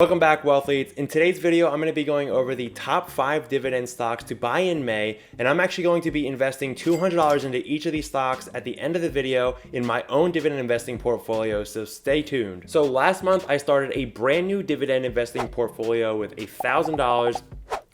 Welcome back, Wealth Leads. In today's video, I'm going to be going over the top 5 dividend stocks to buy in May, and I'm actually going to be investing $200 into each of these stocks at the end of the video in my own dividend investing portfolio, so stay tuned. So last month, I started a brand new dividend investing portfolio with $1,000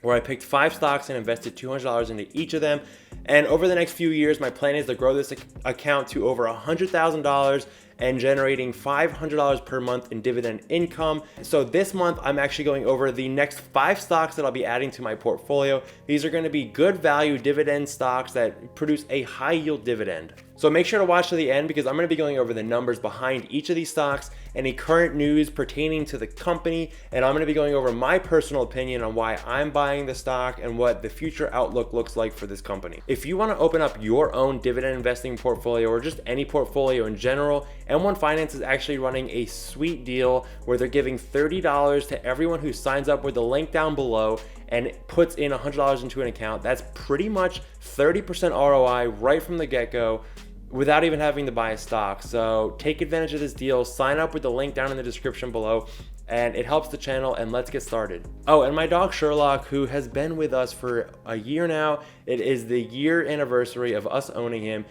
where I picked 5 stocks and invested $200 into each of them. And over the next few years, my plan is to grow this account to over $100,000 and generating $500 per month in dividend income. So this month, I'm actually going over the next 5 stocks that I'll be adding to my portfolio. These are going to be good value dividend stocks that produce a high yield dividend. So make sure to watch to the end because I'm going to be going over the numbers behind each of these stocks, any current news pertaining to the company, and I'm going to be going over my personal opinion on why I'm buying the stock and what the future outlook looks like for this company. If you want to open up your own dividend investing portfolio or just any portfolio in general, M1 Finance is actually running a sweet deal where they're giving $30 to everyone who signs up with the link down below and puts in $100 into an account. That's pretty much 30% ROI right from the get-go without even having to buy a stock. So take advantage of this deal, sign up with the link down in the description below, and it helps the channel, and let's get started. Oh, and my dog Sherlock, who has been with us for a year now, it is the year anniversary of us owning him.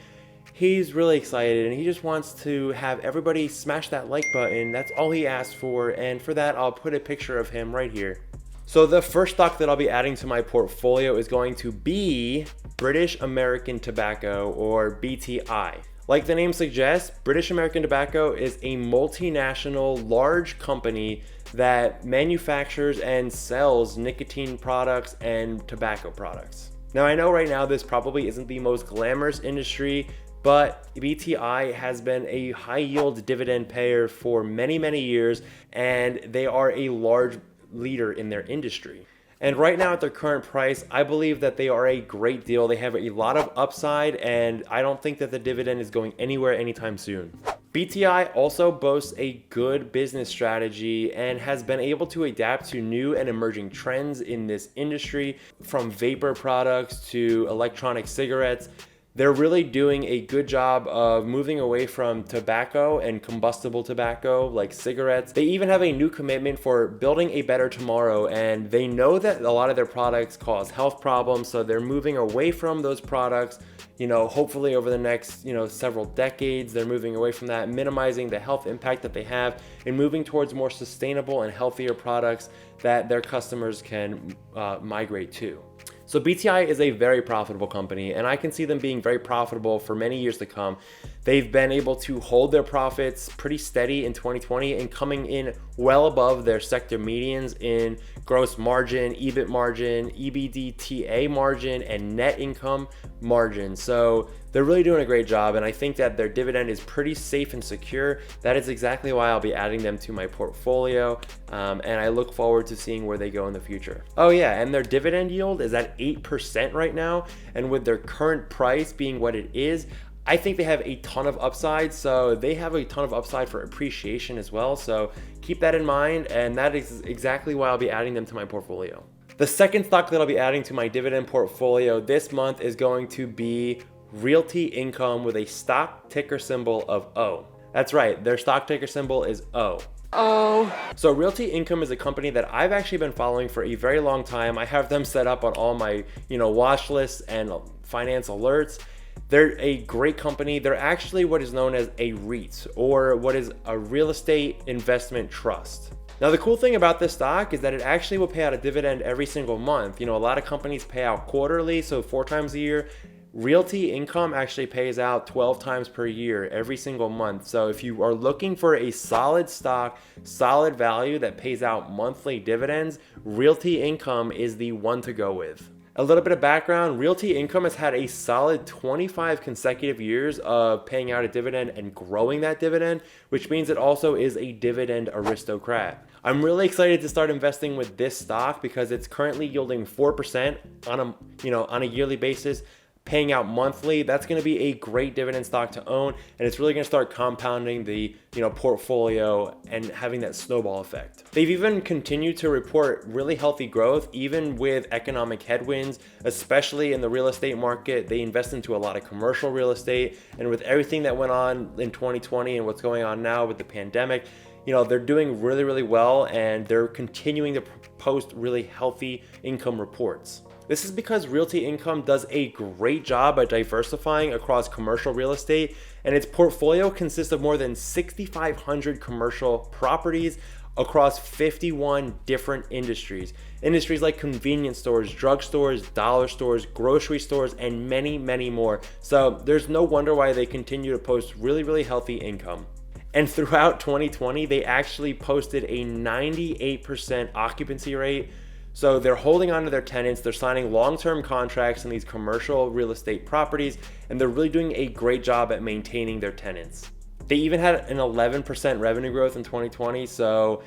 He's really excited and he just wants to have everybody smash that like button. That's all he asked for, and for that I'll put a picture of him right here. So the first stock that I'll be adding to my portfolio is going to be British American Tobacco, or BTI. Like the name suggests, British American Tobacco is a multinational large company that manufactures and sells nicotine products and tobacco products. Now I know right now this probably isn't the most glamorous industry, but BTI has been a high yield dividend payer for many years, and they are a large leader in their industry. And right now at their current price, I believe that they are a great deal. They have a lot of upside, and I don't think that the dividend is going anywhere anytime soon. BTI also boasts a good business strategy and has been able to adapt to new and emerging trends in this industry, from vapor products to electronic cigarettes. They're really doing a good job of moving away from tobacco and combustible tobacco like cigarettes. They even have a new commitment for building a better tomorrow, and they know that a lot of their products cause health problems, so they're moving away from those products. Hopefully over the next, several decades, they're moving away from that, minimizing the health impact that they have, and moving towards more sustainable and healthier products that their customers can migrate to. So BTI is a very profitable company, and I can see them being very profitable for many years to come. They've been able to hold their profits pretty steady in 2020 and coming in well above their sector medians in gross margin, EBIT margin, EBITDA margin, and net income margin. So they're really doing a great job, and I think that their dividend is pretty safe and secure. That is exactly why I'll be adding them to my portfolio, and I look forward to seeing where they go in the future. Oh yeah, and their dividend yield is at 8% right now, and with their current price being what it is, I think they have a ton of upside. So they have a ton of upside for appreciation as well. So keep that in mind, and that is exactly why I'll be adding them to my portfolio. The second stock that I'll be adding to my dividend portfolio this month is going to be Realty Income, with a stock ticker symbol of O. That's right, their stock ticker symbol is O. So Realty Income is a company that I've actually been following for a very long time. I have them set up on all my, watch lists and finance alerts. They're a great company. They're actually what is known as a REIT, or what is a real estate investment trust. Now, the cool thing about this stock is that it actually will pay out a dividend every single month. A lot of companies pay out quarterly, so 4 times a year. Realty Income actually pays out 12 times per year, every single month. So if you are looking for a solid stock, solid value that pays out monthly dividends, Realty Income is the one to go with. A little bit of background, Realty Income has had a solid 25 consecutive years of paying out a dividend and growing that dividend, which means it also is a dividend aristocrat. I'm really excited to start investing with this stock because it's currently yielding 4% on a yearly basis, paying out monthly. That's going to be a great dividend stock to own, and it's really going to start compounding the portfolio and having that snowball effect. They've even continued to report really healthy growth even with economic headwinds, especially in the real estate market. They invest into a lot of commercial real estate, and with everything that went on in 2020 and what's going on now with the pandemic, they're doing really, really well, and they're continuing to post really healthy income reports. This is because Realty Income does a great job at diversifying across commercial real estate, and its portfolio consists of more than 6,500 commercial properties across 51 different industries. Industries like convenience stores, drugstores, dollar stores, grocery stores, and many, many more. So there's no wonder why they continue to post really, really healthy income. And throughout 2020, they actually posted a 98% occupancy rate. So they're holding on to their tenants, they're signing long-term contracts in these commercial real estate properties, and they're really doing a great job at maintaining their tenants. They even had an 11% revenue growth in 2020, so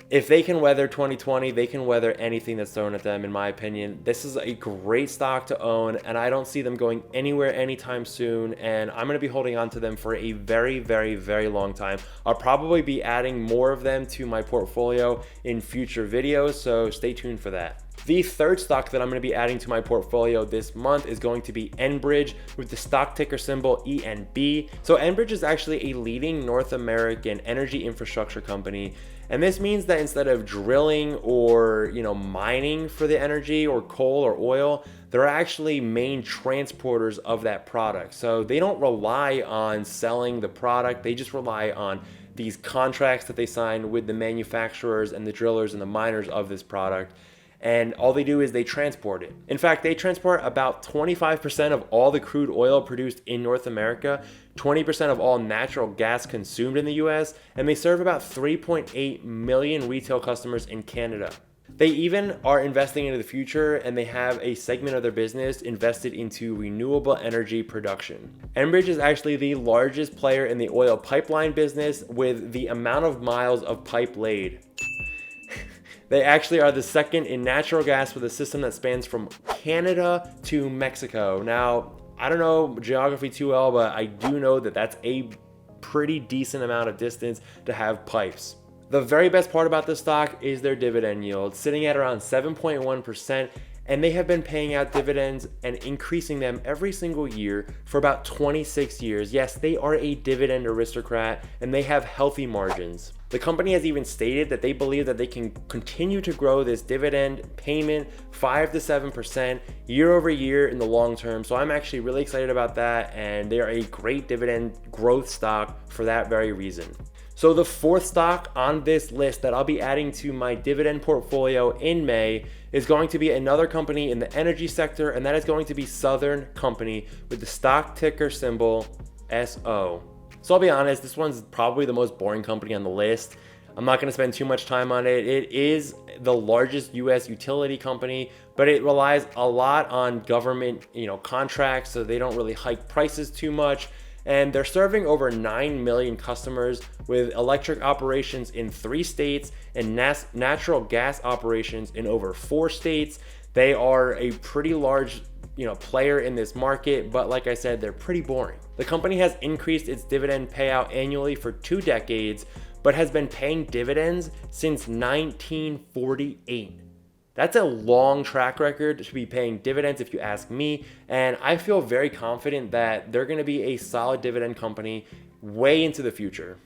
if they can weather 2020, they can weather anything that's thrown at them, in my opinion. This is a great stock to own, and I don't see them going anywhere anytime soon, and I'm going to be holding on to them for a very, very, very long time. I'll probably be adding more of them to my portfolio in future videos, so stay tuned for that. The third stock that I'm going to be adding to my portfolio this month is going to be Enbridge, with the stock ticker symbol ENB. So Enbridge is actually a leading North American energy infrastructure company. And this means that instead of drilling or mining for the energy or coal or oil, they're actually main transporters of that product. So they don't rely on selling the product, they just rely on these contracts that they sign with the manufacturers and the drillers and the miners of this product. And all they do is they transport it. In fact, they transport about 25% of all the crude oil produced in North America, 20% of all natural gas consumed in the US, and they serve about 3.8 million retail customers in Canada. They even are investing into the future, and they have a segment of their business invested into renewable energy production. Enbridge is actually the largest player in the oil pipeline business with the amount of miles of pipe laid. They actually are the second in natural gas with a system that spans from Canada to Mexico. Now, I don't know geography too well, but I do know that that's a pretty decent amount of distance to have pipes. The very best part about this stock is their dividend yield, sitting at around 7.1%, and they have been paying out dividends and increasing them every single year for about 26 years. Yes, they are a dividend aristocrat, and they have healthy margins. The company has even stated that they believe that they can continue to grow this dividend payment 5 to 7% year over year in the long term. So I'm actually really excited about that, and they are a great dividend growth stock for that very reason. So the fourth stock on this list that I'll be adding to my dividend portfolio in May is going to be another company in the energy sector, and that is going to be Southern Company with the stock ticker symbol SO. So I'll be honest, this one's probably the most boring company on the list. I'm not going to spend too much time on it. It is the largest US utility company, but it relies a lot on government, contracts, so they don't really hike prices too much. And they're serving over 9 million customers with electric operations in 3 states and natural gas operations in over 4 states. They are a pretty large player in this market, but like I said, they're pretty boring. The company has increased its dividend payout annually for 2 decades, but has been paying dividends since 1948. That's a long track record to be paying dividends, if you ask me, and I feel very confident that they're going to be a solid dividend company way into the future.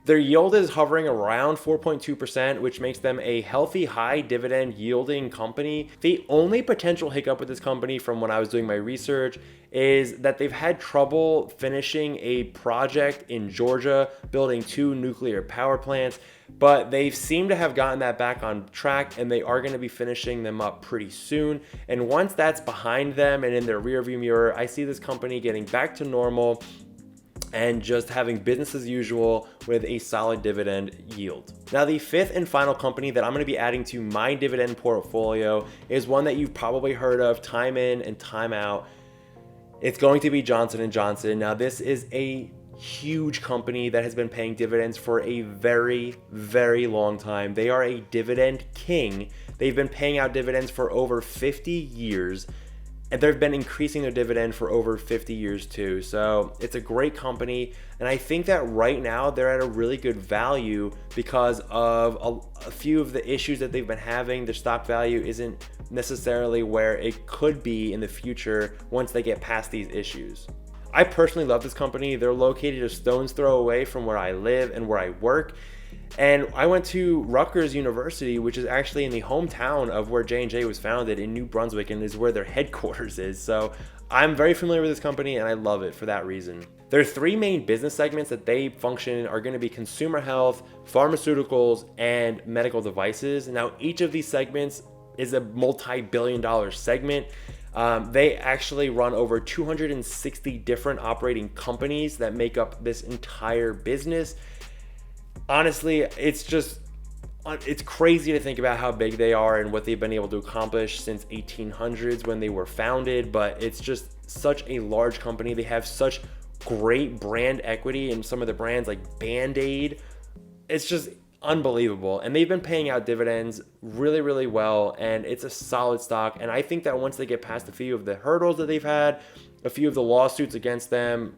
Their yield is hovering around 4.2%, which makes them a healthy, high dividend yielding company. The only potential hiccup with this company, from when I was doing my research, is that they've had trouble finishing a project in Georgia, building 2 nuclear power plants, but they seem to have gotten that back on track, and they are going to be finishing them up pretty soon. And once that's behind them and in their rearview mirror, I see this company getting back to normal and just having business as usual with a solid dividend yield. Now, the fifth and final company that I'm going to be adding to my dividend portfolio is one that you've probably heard of time in and time out. It's going to be Johnson & Johnson. Now, this is a huge company that has been paying dividends for a very, very long time. They are a dividend king. They've been paying out dividends for over 50 years. And they've been increasing their dividend for over 50 years too. So it's a great company. And I think that right now they're at a really good value because of a few of the issues that they've been having. Their stock value isn't necessarily where it could be in the future once they get past these issues. I personally love this company. They're located a stone's throw away from where I live and where I work. And I went to Rutgers University, which is actually in the hometown of where J&J was founded in New Brunswick, and is where their headquarters is. So I'm very familiar with this company and I love it for that reason. There are three main business segments that they function in are going to be consumer health, pharmaceuticals, and medical devices. Now, each of these segments is a multi-billion-dollar segment. They actually run over 260 different operating companies that make up this entire business. Honestly, it's crazy to think about how big they are and what they've been able to accomplish since 1800s when they were founded, but it's just such a large company. They have such great brand equity in some of the brands like Band-Aid. It's just unbelievable. And they've been paying out dividends really, really well, and it's a solid stock. And I think that once they get past a few of the hurdles that they've had, a few of the lawsuits against them,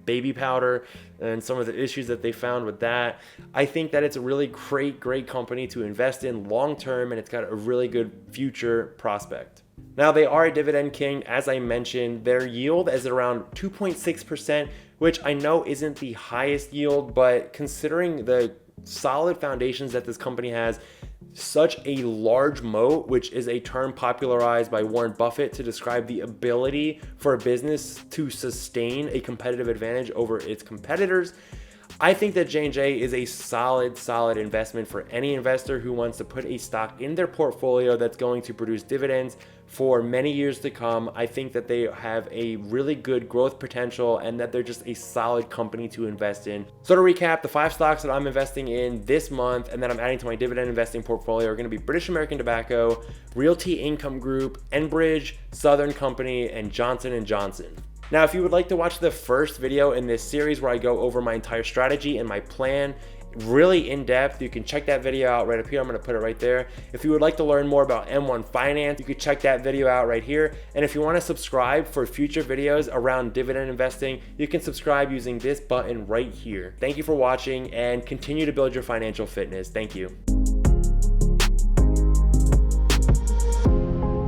baby powder, and some of the issues that they found with that, I think that it's a really great company to invest in long term, and it's got a really good future prospect. Now, they are a dividend king, as I mentioned. Their yield is around 2.6%, which I know isn't the highest yield, but considering the solid foundations that this company has, such a large moat, which is a term popularized by Warren Buffett to describe the ability for a business to sustain a competitive advantage over its competitors, I think that J&J is a solid investment for any investor who wants to put a stock in their portfolio that's going to produce dividends for many years to come. I think that they have a really good growth potential and that they're just a solid company to invest in. So to recap, the 5 stocks that I'm investing in this month and that I'm adding to my dividend investing portfolio are going to be British American Tobacco, Realty Income Group, Enbridge, Southern Company, and Johnson & Johnson. Now, if you would like to watch the first video in this series where I go over my entire strategy and my plan really in depth, you can check that video out right up here. I'm going to put it right there. If you would like to learn more about M1 Finance, you could check that video out right here. And if you want to subscribe for future videos around dividend investing, you can subscribe using this button right here. Thank you for watching and continue to build your financial fitness. Thank you.